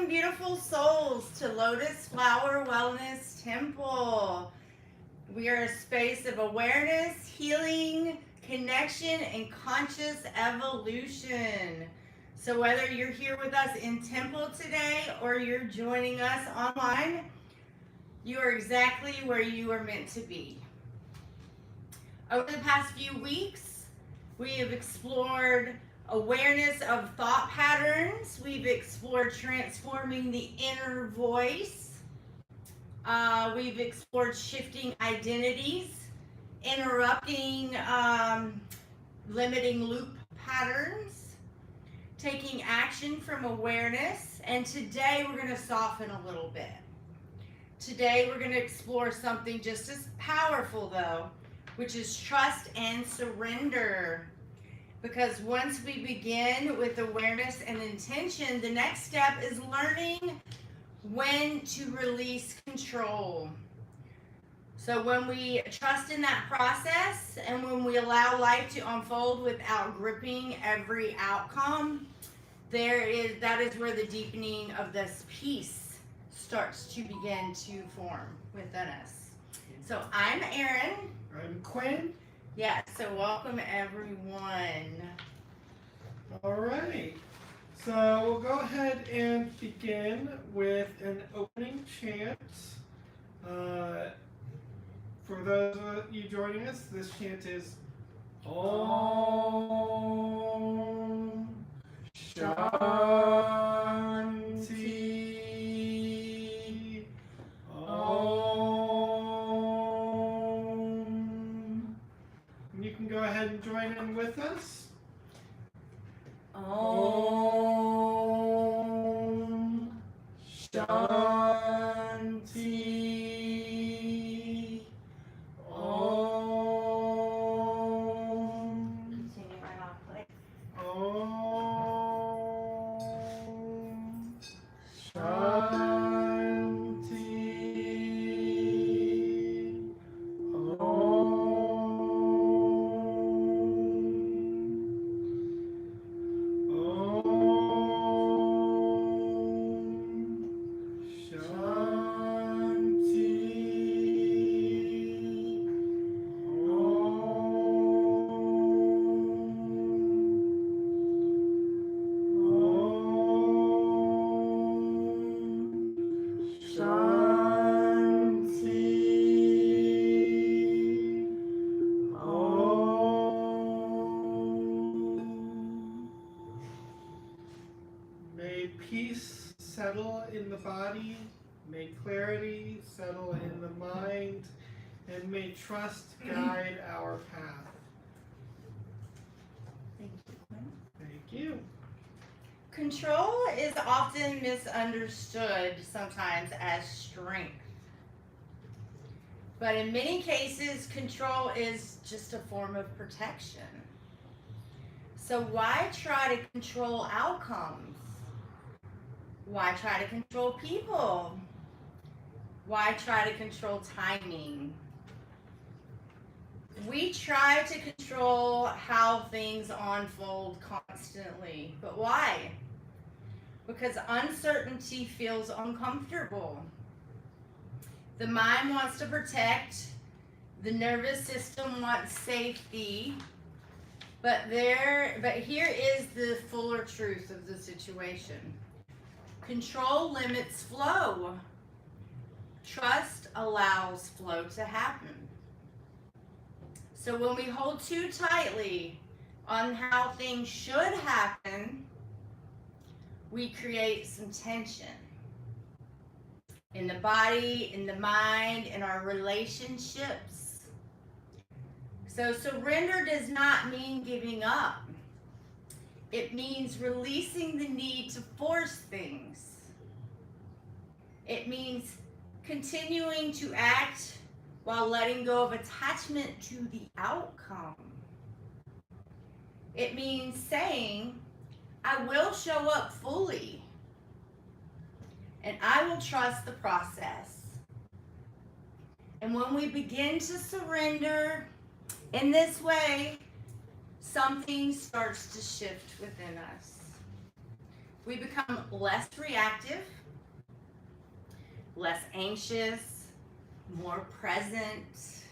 Welcome, beautiful souls, to Lotus Flower Wellness Temple. We are a space of awareness, healing, connection, and conscious evolution. So whether you're here with us in temple today or you're joining us online, you are exactly where you are meant to be. Over the past few weeks, we have explored awareness of thought patterns. We've explored transforming the inner voice. We've explored shifting identities, interrupting limiting loop patterns, taking action from awareness, and today we're going to soften a little bit. Today we're going to explore something just as powerful though, which is trust and surrender. Because once we begin with awareness and intention, the next step is learning when to release control. So when we trust in that process and when we allow life to unfold without gripping every outcome, that is where the deepening of this peace starts to begin to form within us. So I'm Erin. I'm Quinn. Yeah, so welcome everyone. All right. So we'll go ahead and begin with an opening chant. For those of you joining us, this chant is Om Shanti Om. You can go ahead and join in with us. Om Shanti Om. Continue right off, please. Om Shanti Om. May peace settle in the body, may clarity settle in the mind, and may trust guide our path. Thank you, Quinn. Thank you. Control is often misunderstood sometimes as strength. But in many cases, control is just a form of protection. So why try to control outcomes? Why try to control people? Why try to control timing? We try to control how things unfold constantly. But why? Because uncertainty feels uncomfortable. The mind wants to protect, the nervous system wants safety, but here is the fuller truth of the situation. Control limits flow. Trust allows flow to happen. So when we hold too tightly on how things should happen, we create some tension in the body, in the mind, in our relationships. So surrender does not mean giving up. It means releasing the need to force things. It means continuing to act while letting go of attachment to the outcome. It means saying, I will show up fully, and I will trust the process. And when we begin to surrender in this way, something starts to shift within us. We become less reactive, less anxious, more present,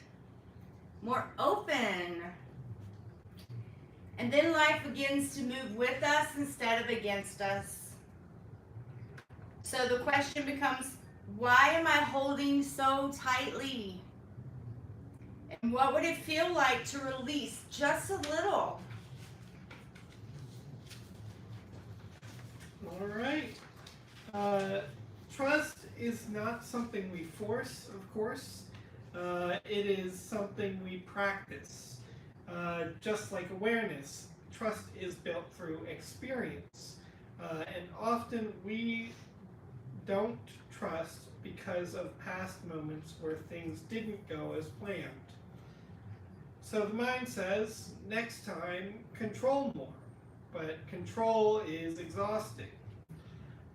more open. And then life begins to move with us instead of against us. So the question becomes, why am I holding so tightly? And what would it feel like to release just a little? All right. Trust is not something we force, of course. It is something we practice. Just like awareness, trust is built through experience. And often we don't trust because of past moments where things didn't go as planned. So the mind says, next time, control more. But control is exhausting.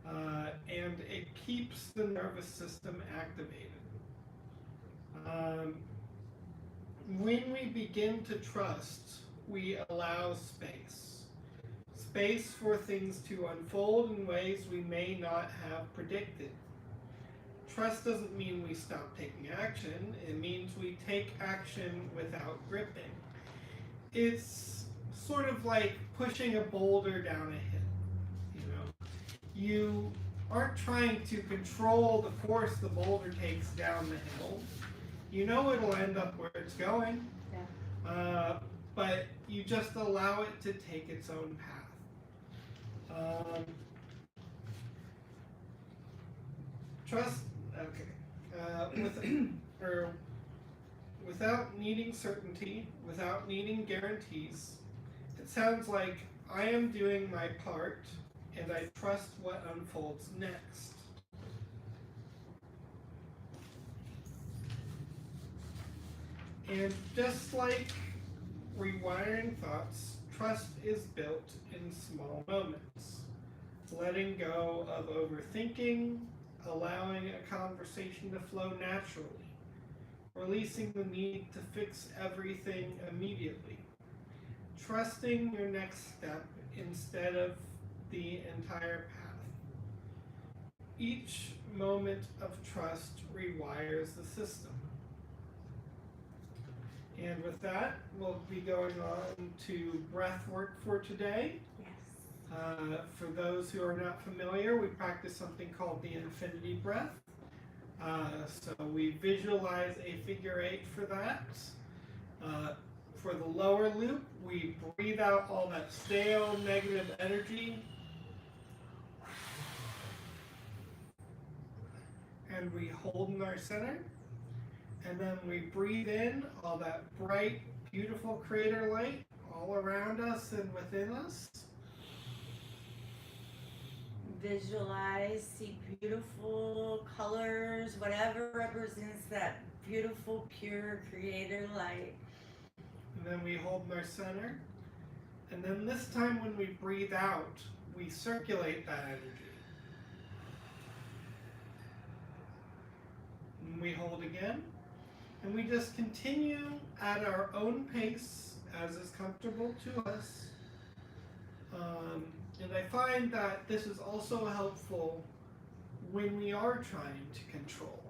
And it keeps the nervous system activated. When we begin to trust, we allow space. Space for things to unfold in ways we may not have predicted. Trust doesn't mean we stop taking action. It means we take action without gripping. It's sort of like pushing a boulder down a hill. You aren't trying to control the force the boulder takes down the hill. You know it'll end up where it's going, but you just allow it to take its own path. Trust, okay. Without needing certainty, without needing guarantees, it sounds like I am doing my part and I trust what unfolds next. And just like rewiring thoughts, trust is built in small moments. Letting go of overthinking, allowing a conversation to flow naturally, releasing the need to fix everything immediately, trusting your next step instead of the entire path. Each moment of trust rewires the system. And with that, we'll be going on to breathwork for today. Yes. For those who are not familiar, we practice something called the infinity breath. So we visualize a figure 8 for that. For the lower loop, we breathe out all that stale, negative energy. And we hold in our center. And then we breathe in all that bright, beautiful creator light all around us and within us. Visualize, see beautiful colors, whatever represents that beautiful, pure creator light. And then we hold in our center. And then this time when we breathe out, we circulate that energy. And we hold again. And we just continue at our own pace as is comfortable to us. And I find that this is also helpful when we are trying to control.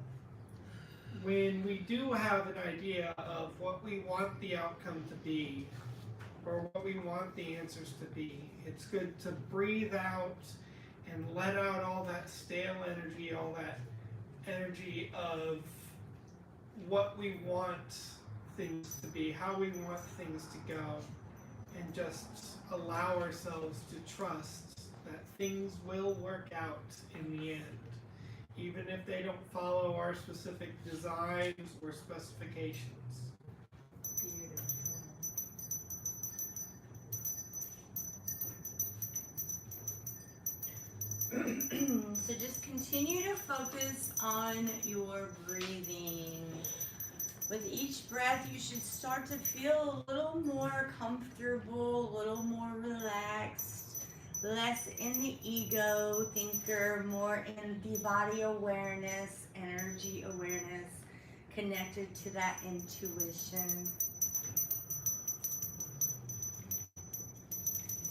When we do have an idea of what we want the outcome to be, or what we want the answers to be, it's good to breathe out and let out all that stale energy, all that energy of what we want things to be, how we want things to go, and just allow ourselves to trust that things will work out in the end, even if they don't follow our specific designs or specifications. Beautiful. So just continue to focus on your breathing. With each breath, you should start to feel a little more comfortable, a little more relaxed, less in the ego thinker, more in the body awareness, energy awareness, connected to that intuition.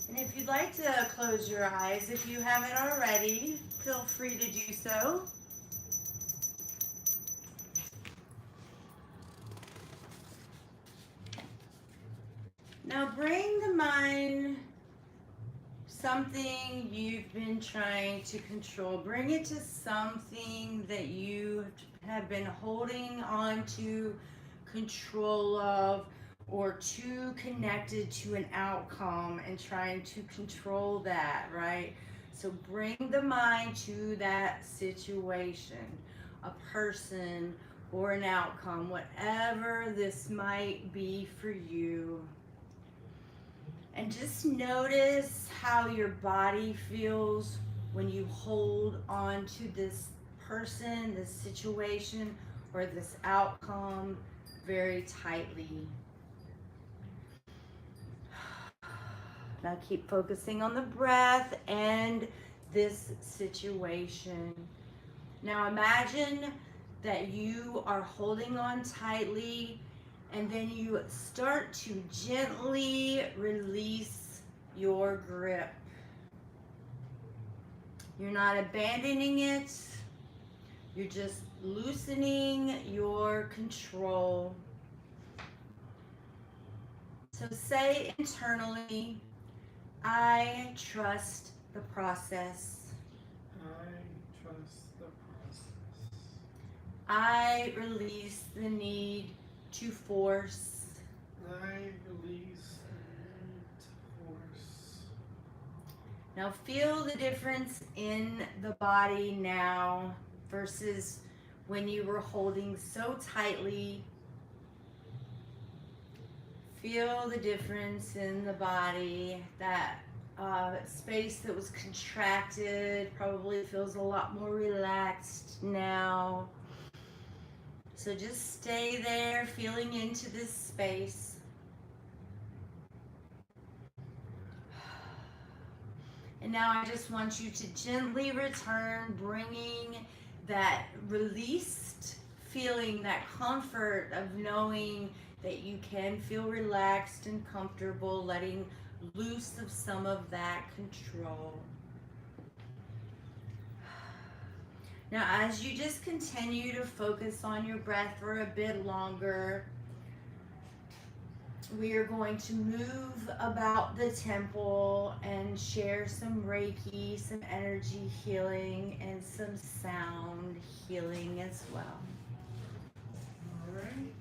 And If you'd like to close your eyes, if you haven't already, feel free to do so. Now bring the mind something you've been trying to control. Bring it to something that you have been holding on to control of, or too connected to an outcome and trying to control that, right? So bring the mind to that situation, a person, or an outcome, whatever this might be for you. And just notice how your body feels when you hold on to this person, this situation, or this outcome very tightly. Now keep focusing on the breath and this situation. Now imagine that you are holding on tightly, and then you start to gently release your grip. You're not abandoning it. You're just loosening your control. So say internally, I trust the process. I trust the process. I release the need to force. I release the need to force. Now feel the difference in the body now versus when you were holding so tightly. Feel the difference in the body. That space that was contracted probably feels a lot more relaxed now. So just stay there, feeling into this space. And now I just want you to gently return, bringing that released feeling, that comfort of knowing that you can feel relaxed and comfortable, letting loose of some of that control. Now, as you just continue to focus on your breath for a bit longer, we are going to move about the temple and share some Reiki, some energy healing, and some sound healing as well. All right.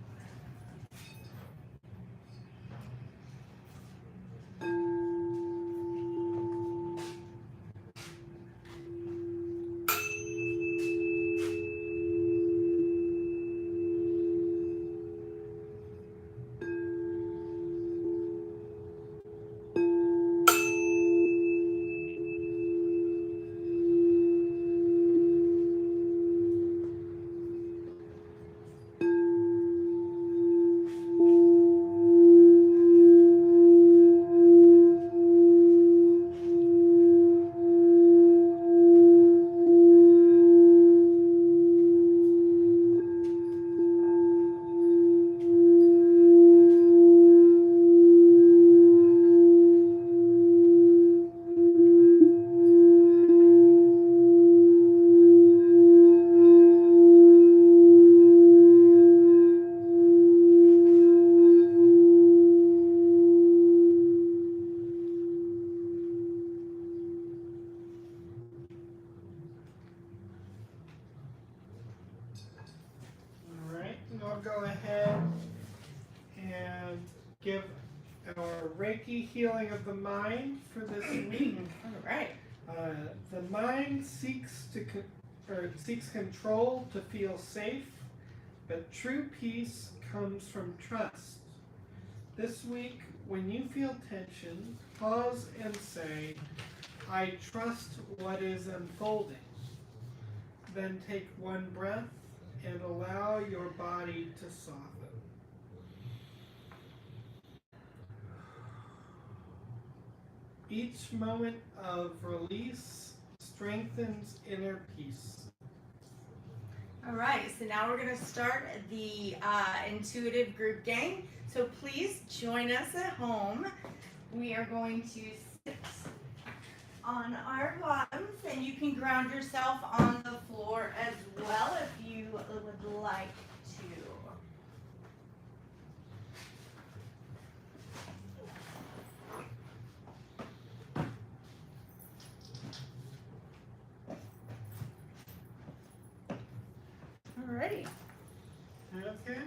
I'll go ahead and give our Reiki healing of the mind for this week. All right. The mind seeks control to feel safe, but true peace comes from trust. This week, when you feel tension, pause and say, I trust what is unfolding. Then take one breath and allow your body to soften. Each moment of release strengthens inner peace. All right, so now we're going to start the intuitive group game. So please join us at home. We are going to on our bottoms, and you can ground yourself on the floor as well if you would like to. Alrighty. Okay.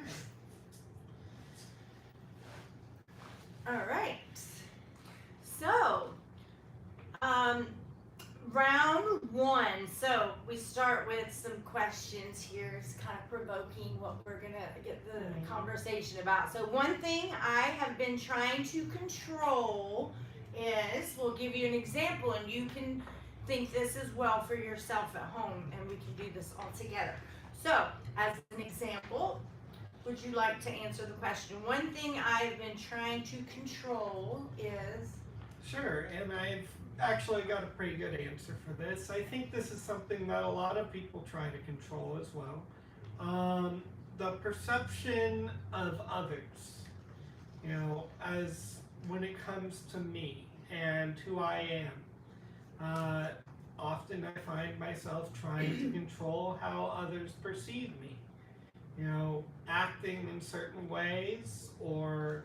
Alright. So, round one. So we start with some questions here. It's kind of provoking what we're gonna get the conversation about. So one thing I have been trying to control is, we'll give you an example, and you can think this as well for yourself at home, and we can do this all together. So, as an example, would you like to answer the question? One thing I've been trying to control is... Sure, and I've actually got a pretty good answer for this. I think this is something that a lot of people try to control as well. The perception of others, you know, as when it comes to me and who I am. Often I find myself trying to control how others perceive me. You know, acting in certain ways, or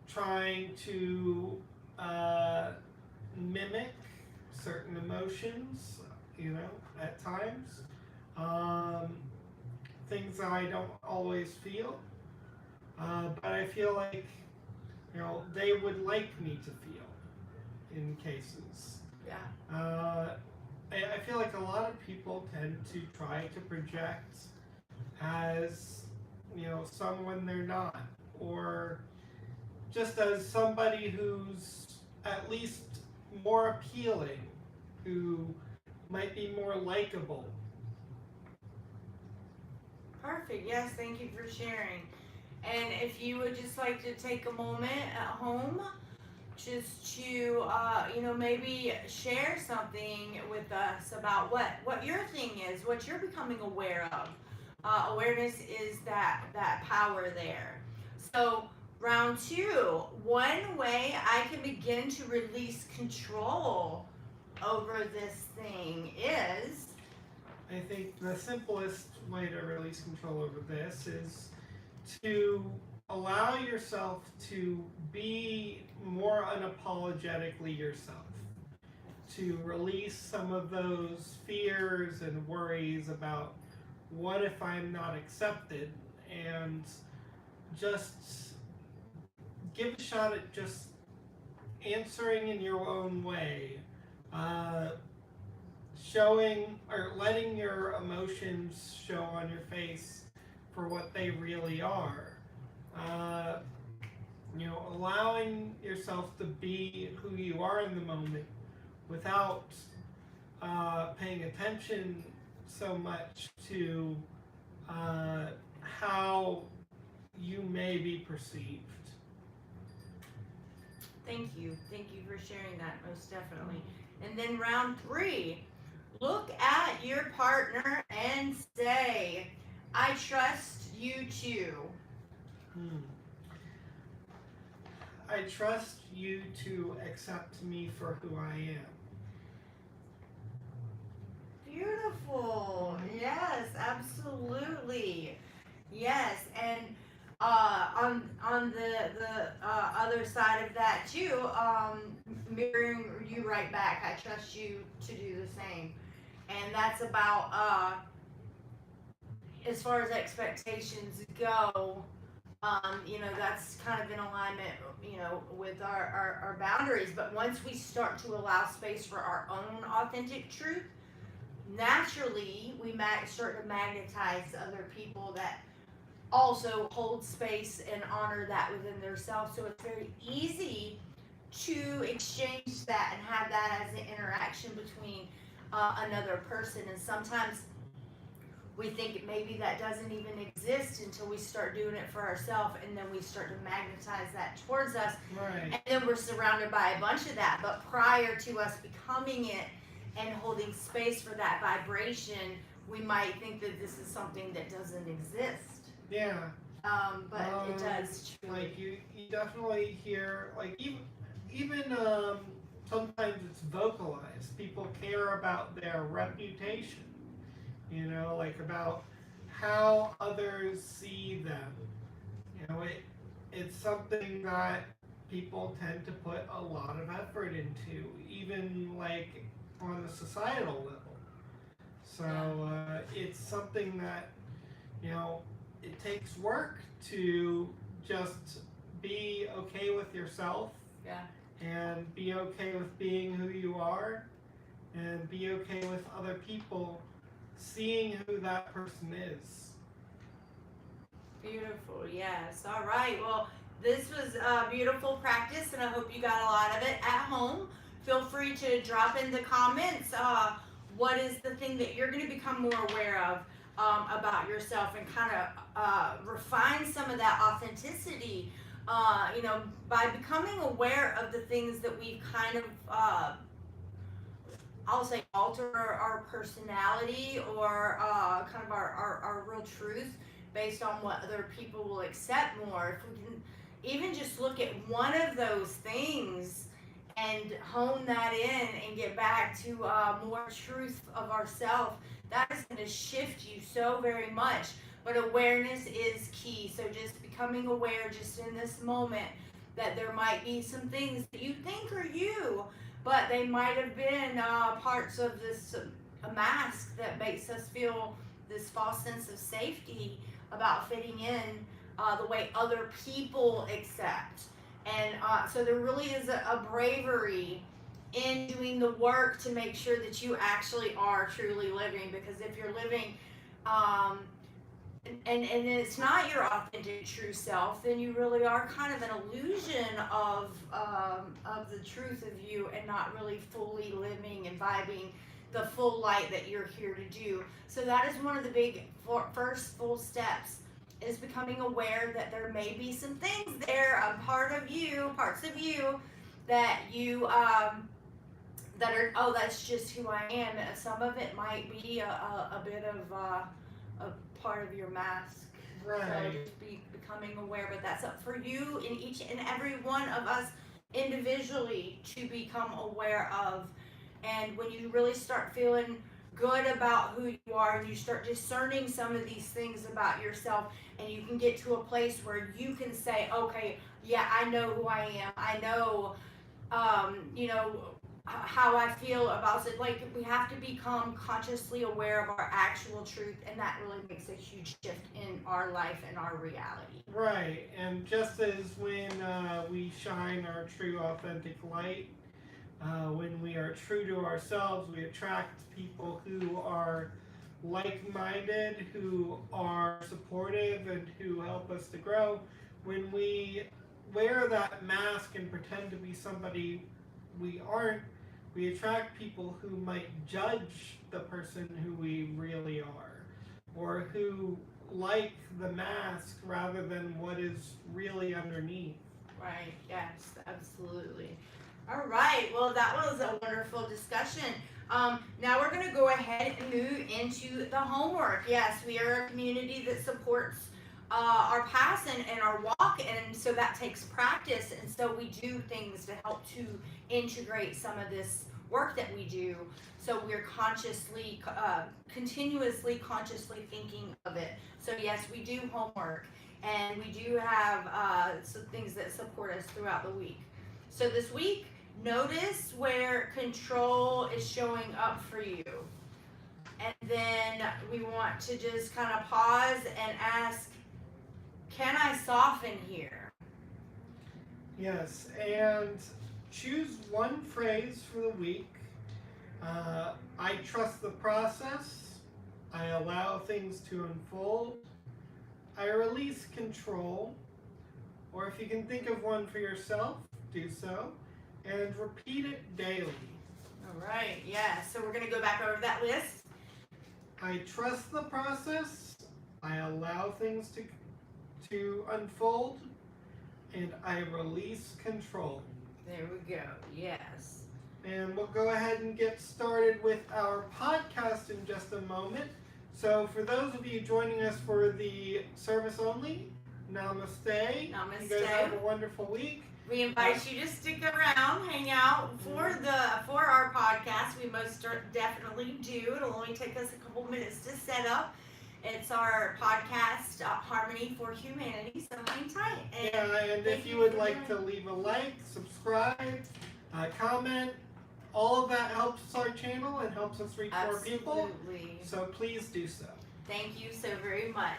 trying to mimic certain emotions, you know, at times. Things that I don't always feel, but I feel like, you know, they would like me to feel in cases. Yeah. I feel like a lot of people tend to try to project as, you know, someone they're not, or just as somebody who's at least more appealing, who might be more likable. Perfect. Yes, thank you for sharing. And if you would just like to take a moment at home just to, you know, maybe share something with us about what your thing is, what you're becoming aware of. Awareness is that power there. So round two, one way I can begin to release control over this thing is... I think the simplest way to release control over this is to allow yourself to be more unapologetically yourself. To release some of those fears and worries about what if I'm not accepted, and just give a shot at just answering in your own way. Showing or letting your emotions show on your face for what they really are. You know, allowing yourself to be who you are in the moment without paying attention so much to how you may be perceived. Thank you for sharing that, most definitely. And then round three, look at your partner and say, I trust you too. I trust you to accept me for who I am. Beautiful. Yes, absolutely. Yes, and on the other side of that too, mirroring you right back. I trust you to do the same, and that's about as far as expectations go. You know, that's kind of in alignment, you know, with our boundaries. But once we start to allow space for our own authentic truth, naturally we start to magnetize other people that also hold space and honor that within themselves. So it's very easy to exchange that and have that as an interaction between another person. And sometimes we think maybe that doesn't even exist until we start doing it for ourselves, and then we start to magnetize that towards us. Right. And then we're surrounded by a bunch of that. But prior to us becoming it and holding space for that vibration, we might think that this is something that doesn't exist. Yeah, But it does truly. Like you definitely hear like even sometimes it's vocalized. People care about their reputation, like about how others see them. It's something that people tend to put a lot of effort into, even like on a societal level. So it's something that it takes work to just be okay with yourself. Yeah. And be okay with being who you are, and be okay with other people seeing who that person is. Beautiful. Yes. All right. Well, this was a beautiful practice, and I hope you got a lot of it at home. Feel free to drop in the comments what is the thing that you're going to become more aware of about yourself, and kind of refine some of that authenticity. By becoming aware of the things that we've kind of I'll say alter our personality, or kind of our real truth based on what other people will accept more. If we can even just look at one of those things and hone that in and get back to more truth of ourselves, that is going to shift you so very much. But awareness is key. So just becoming aware just in this moment that there might be some things that you think are you, but they might have been parts of this a mask that makes us feel this false sense of safety about fitting in the way other people accept. And so there really is a bravery in doing the work to make sure that you actually are truly living. Because if you're living and it's not your authentic true self, then you really are kind of an illusion of the truth of you, and not really fully living and vibing the full light that you're here to do. So that is one of the big first full steps, is becoming aware that there may be some things there, parts of you that you that are, oh, that's just who I am. Some of it might be a bit of a part of your mask. Right. So just becoming aware, but that's up for you and each and every one of us individually to become aware of. And when you really start feeling good about who you are, and you start discerning some of these things about yourself, and you can get to a place where you can say, okay, yeah, I know who I am. I know, how I feel about it. Like, we have to become consciously aware of our actual truth, and that really makes a huge shift in our life and our reality. Right, and just as when we shine our true authentic light, when we are true to ourselves, we attract people who are like-minded, who are supportive, and who help us to grow. When we wear that mask and pretend to be somebody we aren't, we attract people who might judge the person who we really are, or who like the mask rather than what is really underneath. Right, yes, absolutely. All right, well, that was a wonderful discussion. Now we're going to go ahead and move into the homework. Yes, we are a community that supports our paths and our walk, and so that takes practice. And so we do things to help to integrate some of this work that we do. So we're continuously consciously thinking of it. So yes, we do homework, and we do have some things that support us throughout the week. So this week, notice where control is showing up for you. And then we want to just kind of pause and ask, can I soften here? Yes, and choose one phrase for the week. I trust the process. I allow things to unfold. I release control. Or if you can think of one for yourself, do so. And repeat it daily. All right, yeah, so we're going to go back over that list. I trust the process. I allow things to unfold. And I release control. There we go, yes. And we'll go ahead and get started with our podcast in just a moment. So for those of you joining us for the service only, Namaste. You Namaste. guys have a wonderful week. We invite you to stick around, hang out for our podcast. We most definitely do. It'll only take us a couple minutes to set up. It's our podcast, Harmony for Humanity. So hang tight. And if you would like to leave a like, subscribe, comment, all of that helps our channel and helps us reach more people. Absolutely. So please do so. Thank you so very much.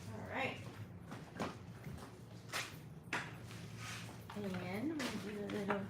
All right. And we'll do a little.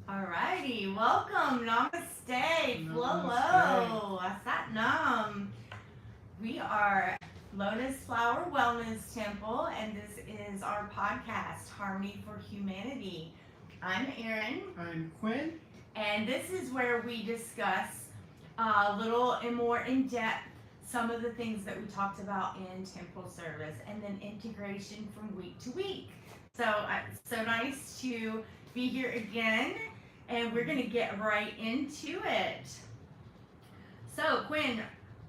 Alrighty, welcome, namaste, flolo, asat nam. We are Lotus Flower Wellness Temple, and this is our podcast, Harmony for Humanity. I'm Erin. I'm Quinn. And this is where we discuss a little and more in depth some of the things that we talked about in temple service, and then integration from week to week. So so nice to be here again, and we're going to get right into it. So Quinn,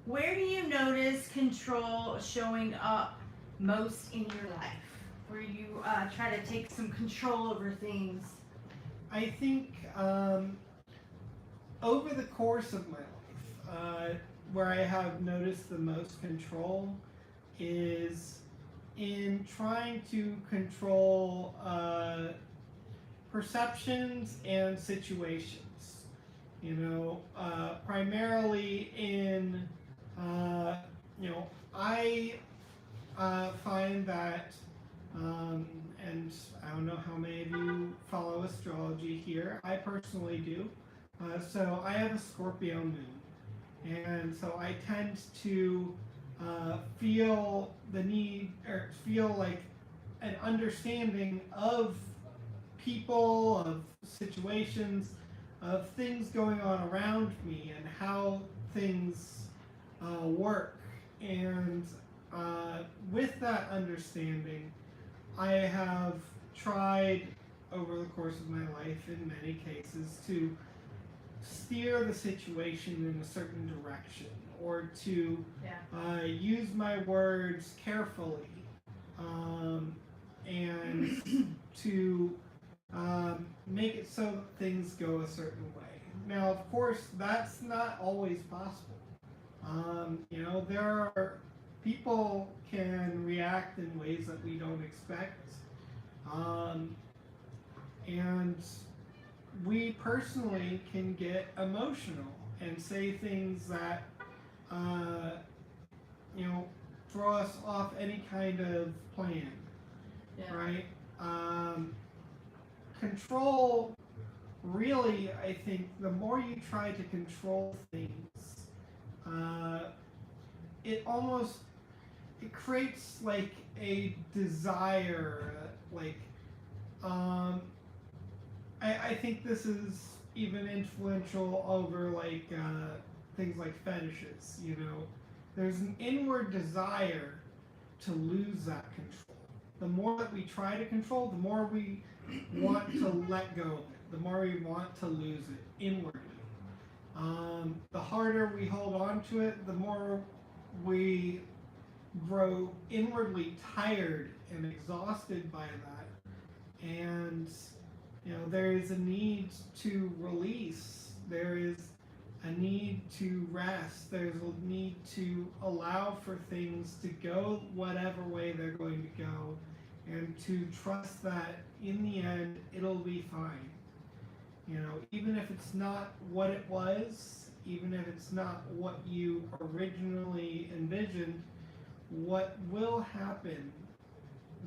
where do you notice control showing up most in your life? Where you try to take some control over things? I think over the course of my life, where I have noticed the most control is in trying to control perceptions and situations. You know, primarily in, I find that, and I don't know how many of you follow astrology here. I personally do. So I have a Scorpio moon, and so I tend to feel the need, or feel like an understanding of people, of situations, of things going on around me, and how things work. And with that understanding, I have tried over the course of my life, in many cases, to steer the situation in a certain direction, or to use my words carefully, and to make it so that things go a certain way. Now, of course, that's not always possible. There are people can react in ways that we don't expect, and we personally can get emotional and say things that throw us off any kind of plan, right? Control, really, I think the more you try to control things, it creates like a desire, I think this is even influential over things like fetishes. There's an inward desire to lose that control. the more that we try to control, the more we want to let go of it, the more we want to lose it inwardly. The harder we hold on to it, the more we grow inwardly tired and exhausted by that. And there is a need to release. There is a need to rest. There's a need to allow for things to go whatever way they're going to go, and to trust that in the end it'll be fine. Even if it's not what it was, even if it's not what you originally envisioned, what will happen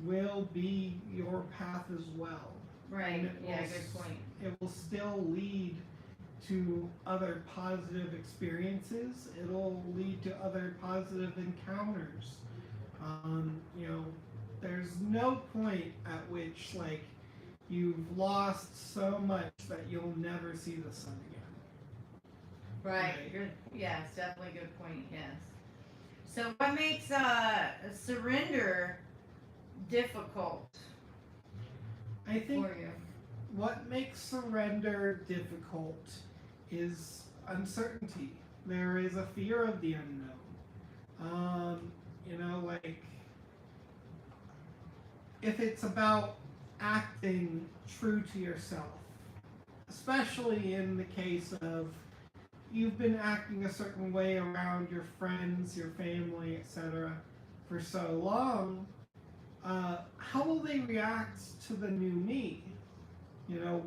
will be your path as well. Right. Yeah, good point. It will still lead to other positive experiences. It'll lead to other positive encounters. There's no point at which you've lost so much that you'll never see the sun again. Right. Yes, definitely a good point. Yes. So, what makes surrender difficult I think for you? what makes surrender difficult is uncertainty. There is a fear of the unknown. If it's about acting true to yourself, especially in the case of you've been acting a certain way around your friends, your family, etc. for so long, how will they react to the new me?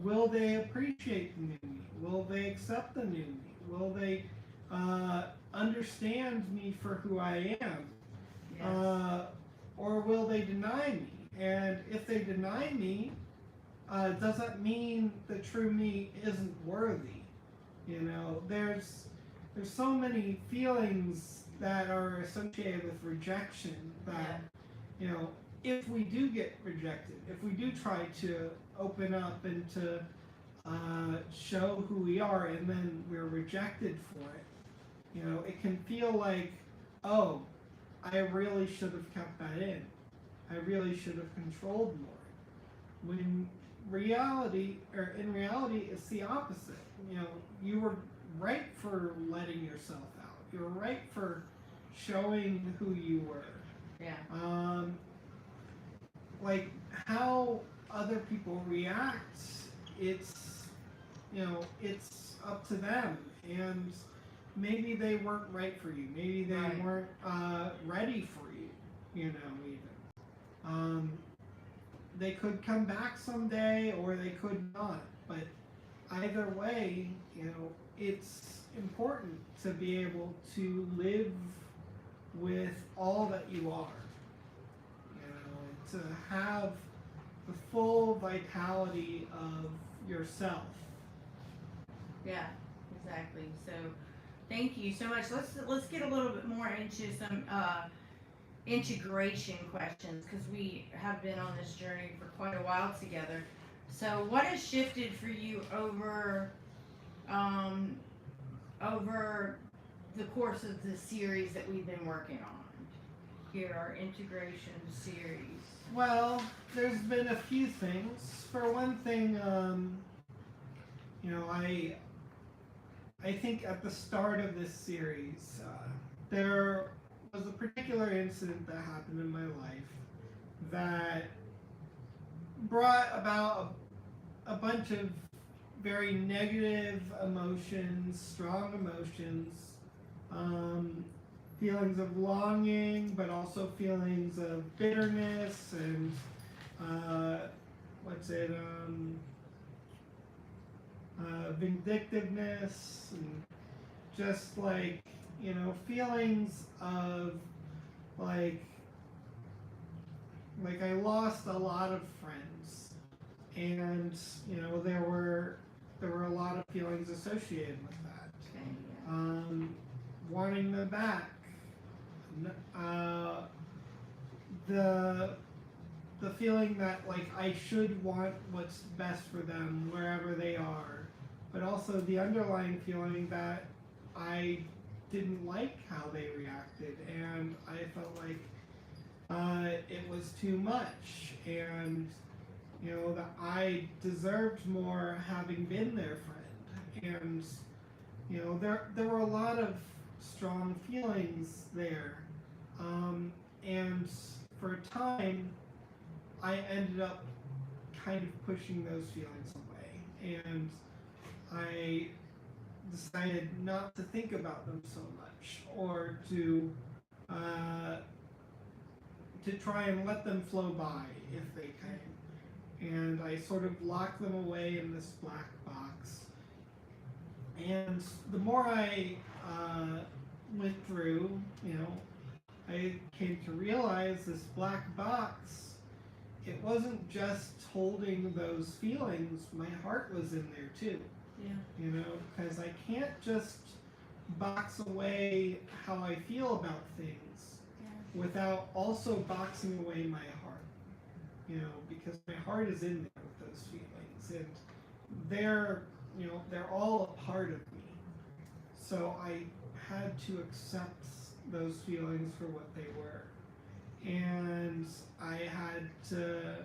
Will they appreciate the new me? Will they accept the new me? Will they understand me for who I am? Yes. Or will they deny me? And if they deny me, does that mean the true me isn't worthy? There's so many feelings that are associated with rejection that, if we do get rejected, if we do try to open up and to show who we are and then we're rejected for it, it can feel like, oh, I really should have kept that in. I really should have controlled more. When in reality, it's the opposite. You were right for letting yourself out. You were right for showing who you were. Yeah. How other people react, it's up to them. And maybe they weren't right for you. Maybe they weren't ready for you. Even. They could come back someday, or they could not. But either way, it's important to be able to live with all that you are. To have the full vitality of yourself. Yeah, exactly. So, thank you so much. Let's get a little bit more into some integration questions, because we have been on this journey for quite a while together. So, what has shifted for you over the course of the series that we've been working on here, our integration series? Well, there's been a few things. For one thing, I think at the start of this series, there was a particular incident that happened in my life that brought about a bunch of very negative emotions, strong emotions, feelings of longing, but also feelings of bitterness and vindictiveness, and just feelings of like I lost a lot of friends, and there were a lot of feelings associated with that. Okay, yeah. Wanting them back, the feeling that I should want what's best for them wherever they are, but also the underlying feeling that I didn't like how they reacted, and I felt like it was too much, and that I deserved more having been their friend. And there were a lot of strong feelings there, and for a time I ended up kind of pushing those feelings away, and I decided not to think about them so much, or uh, to try and let them flow by if they came. And I sort of locked them away in this black box. And the more I went through, I came to realize this black box, it wasn't just holding those feelings, my heart was in there too. Yeah. Because I can't just box away how I feel about things without also boxing away my heart. Because my heart is in there with those feelings, and they're all a part of me. So I had to accept those feelings for what they were, and I had to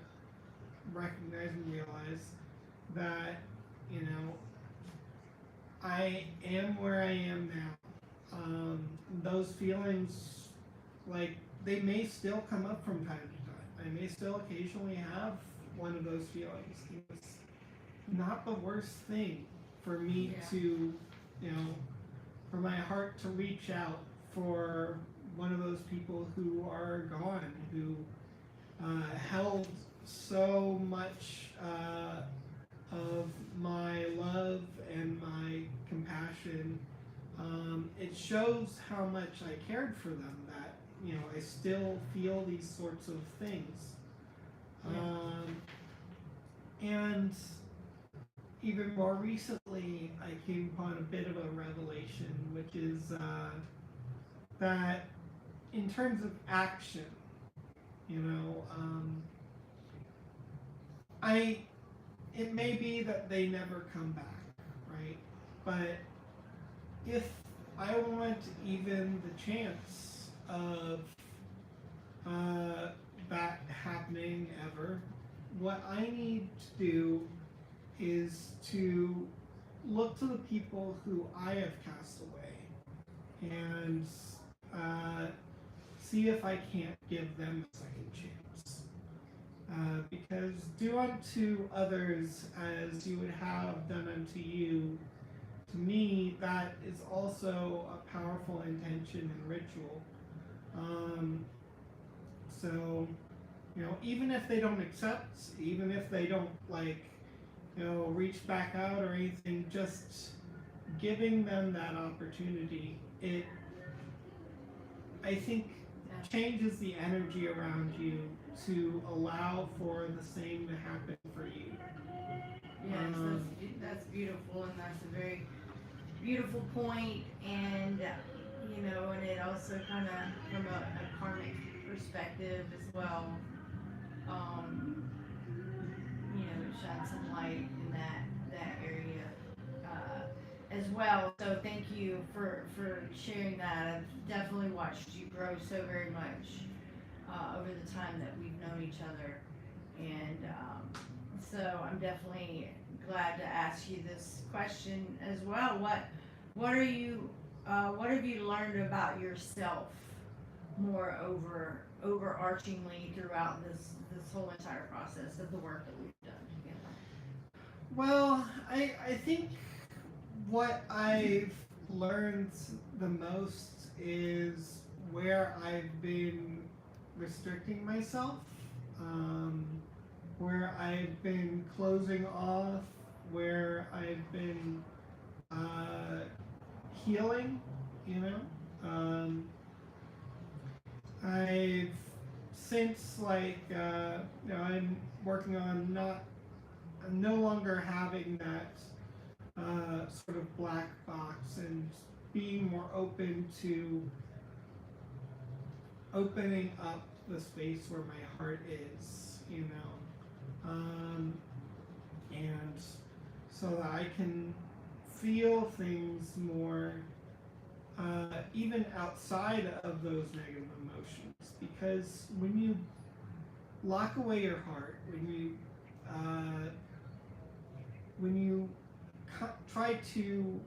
recognize and realize that I am where I am now. Those feelings, like, they may still come up from time to time. I may still occasionally have one of those feelings. It's not the worst thing for me to, for my heart to reach out for one of those people who are gone, who held so much of my love and my compassion. It shows how much I cared for them, that I still feel these sorts of things. And even more recently, I came upon a bit of a revelation, which is that in terms of action, it may be that they never come back, right? But if I want even the chance of that happening ever, what I need to do is to look to the people who I have cast away and see if I can't give them a second chance. Because do unto others as you would have done unto you, to me, that is also a powerful intention and ritual. So, even if they don't accept, even if they don't, reach back out or anything, just giving them that opportunity, I think, changes the energy around you to allow for the same to happen for you. Yes, that's beautiful, and that's a very beautiful point. And and it also kind of, from a karmic perspective as well, shine some light in that area as well. So thank you for sharing that. I've definitely watched you grow so very much over the time that we've known each other, and so I'm definitely glad to ask you this question as well. What are you what have you learned about yourself more overarchingly throughout this whole entire process of the work that we've done together? Well, I think what I've learned the most is where I've been restricting myself, where I've been closing off, where I've been healing, you know. I've since I'm working on I'm no longer having that sort of black box, and being more open to opening up the space where my heart is, and so that I can feel things more, even outside of those negative emotions, because when you lock away your heart, when you try to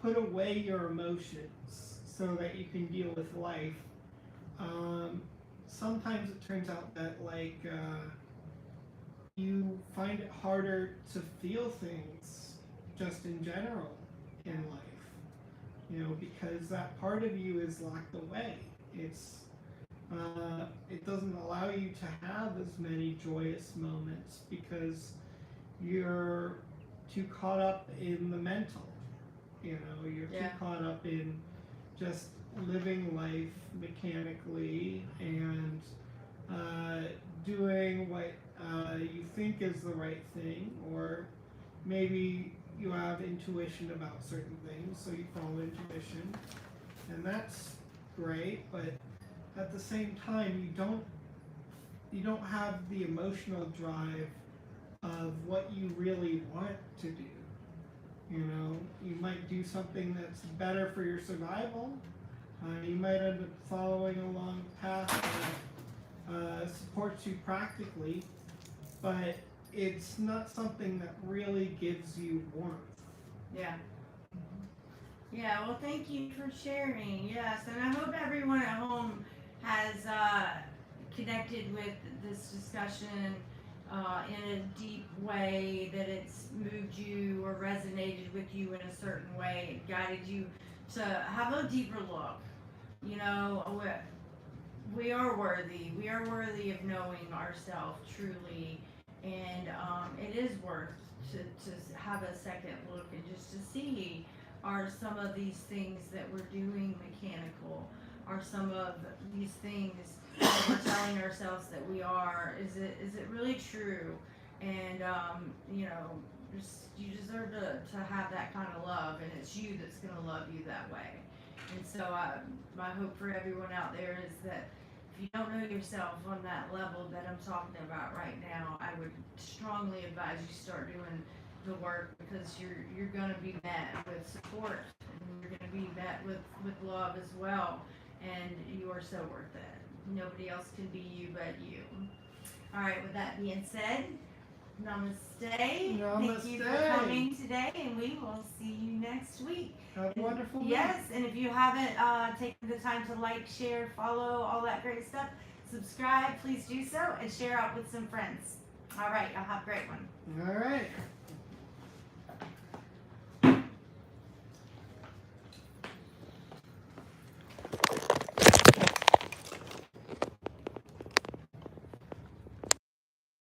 put away your emotions so that you can deal with life, sometimes it turns out that you find it harder to feel things just in general in life, because that part of you is locked away. It doesn't allow you to have as many joyous moments because you're too caught up in the mental. You're too caught up in just living life mechanically and doing what you think is the right thing, or maybe you have intuition about certain things, so you follow intuition, and that's great. But at the same time, you don't have the emotional drive of what you really want to do. You might do something that's better for your survival. You might end up following a long path that supports you practically, but it's not something that really gives you warmth. Yeah. Yeah, well, thank you for sharing. Yes, and I hope everyone at home has connected with this discussion in a deep way, that it's moved you or resonated with you in a certain way. It guided you to have a deeper look. We are worthy. We are worthy of knowing ourselves truly, and it is worth to have a second look and just to see, are some of these things that we're doing mechanical? Are some of these things that we're telling ourselves that we are, is it really true? And you deserve to have that kind of love, and it's you that's going to love you that way. And so my hope for everyone out there is that if you don't know yourself on that level that I'm talking about right now, I would strongly advise you start doing the work, because you're going to be met with support, and you're going to be met with love as well, and you are so worth it. Nobody else can be you but you. All right, with that being said, namaste. Thank you for coming today, and we will see you next week. Have a wonderful week. Yes, and if you haven't taken the time to like, share, follow, all that great stuff, subscribe, please do so, and share out with some friends. All right, y'all have a great one. All right.